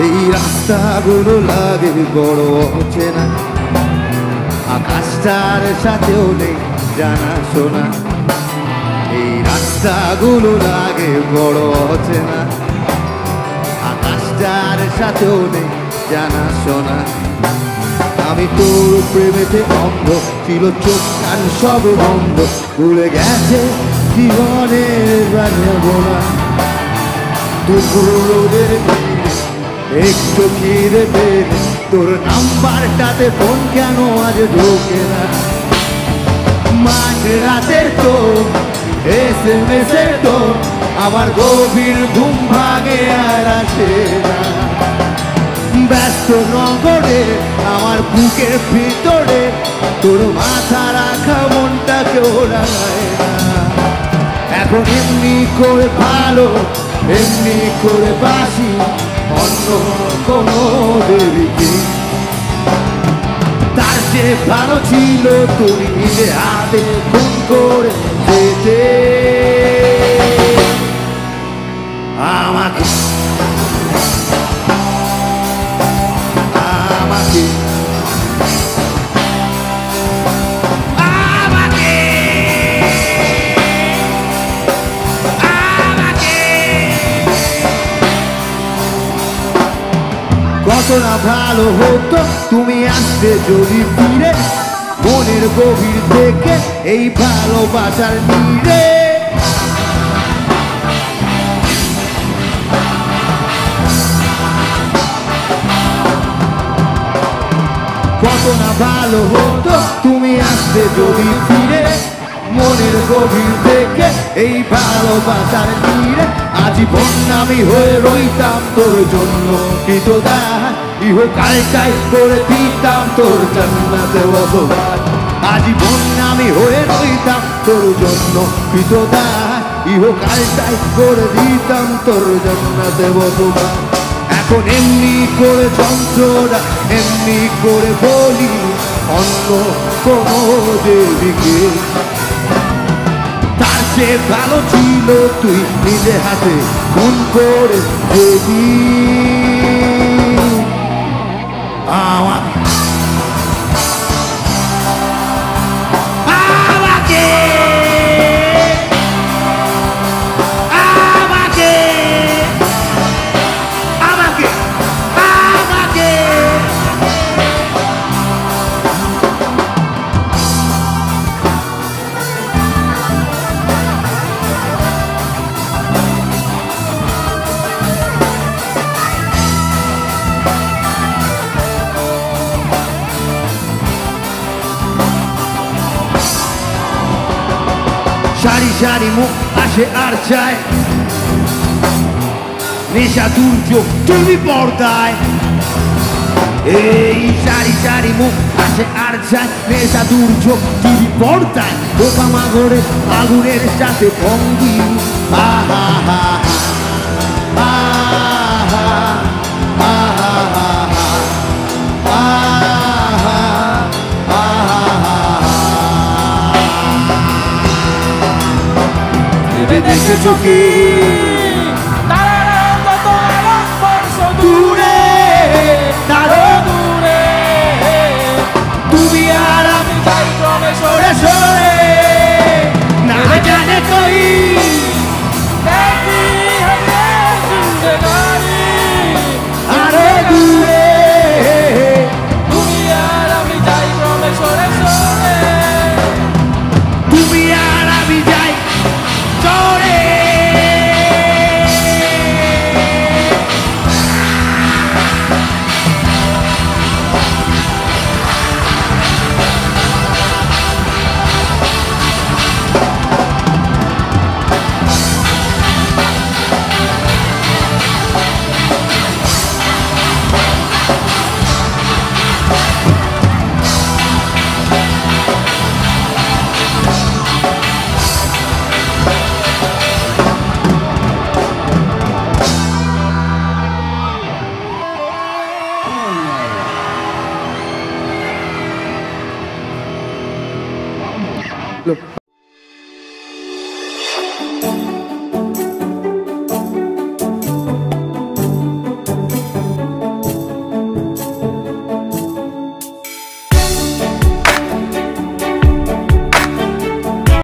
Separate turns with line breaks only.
এই রাস্তাগুলো লাগে বড় অচেনা, আকাশটার সাথেও নেই জানা শোনা। এই রাস্তাগুলো লাগে বড় অচেনা, আকাশটার সাথেও নেই জানা শোনা। আমি তোর প্রেমেতে অন্ধ, ছিল চোখ কান সব বন্ধ, ভুলে গেছে জীবনের বাজনা। দুপুর রোদের একটু খিদে পেলে তোর নাম্বারটাতে ফোন কেন আজ ঢোকে না? মাঝ রাতের তো SMS এর তো আমার গভীর ঘুম ভাগে আর আসে না। ব্যস্ত নগরে আমার বুকের ভিতরে তোর মাথা রাখা মনটা কেউ রাখায় না। এখন এমনি করে ভালো, এমনি করে বাসি অন্য কোনো দেবীকে। তার যে ভালো ছিল তুই নিজে হাতে খুন করে যেতে আমাকে, আমাকে, আমাকে, আমাকে। কত না ভালো হতো তুমি আসতে যদি ফিরে, মনের গভীর থেকে এই ভালোবাসার নীড়ে। কত না ভালো হতো তুমি আসতে যদি ফিরে, মনের গভীর থেকে এই ভালোবাসার নীড়ে। আজীবন আমি হয়ে রইতাম তোর জন্য কৃতদাস, ইহকালটাই করে দিতাম তোর জান্নাতে বসবাস। আজীবন আমি হয়ে রইতাম তোর জন্য কৃতদাস, ইহকালটাই করে দিতাম তোর জান্নাতে বসবাস। এখন এমনি করে যন্ত্রণা, এমনি করে বলি অন্য কোনো দেবীকে। তার চেয়ে ভালো ছিল তুই নিজে হাতে খুন করে যেতি আমাকে, আমাকে, আমাকে, আমাকে, আমাকে। সারি সারি মুখ আসে আর চায়, নেশা দুর্যোগ টিভি পর্দায়। এই সারি সারি মুখ আসে আর চায়, নেশা দুর্যোগ টিভি পর্দায়। বোকা মাগরে আগুনের সাথে ভঙ্গি, আহা হা হা, আহা আহা আহা আহা। দেখেছো কি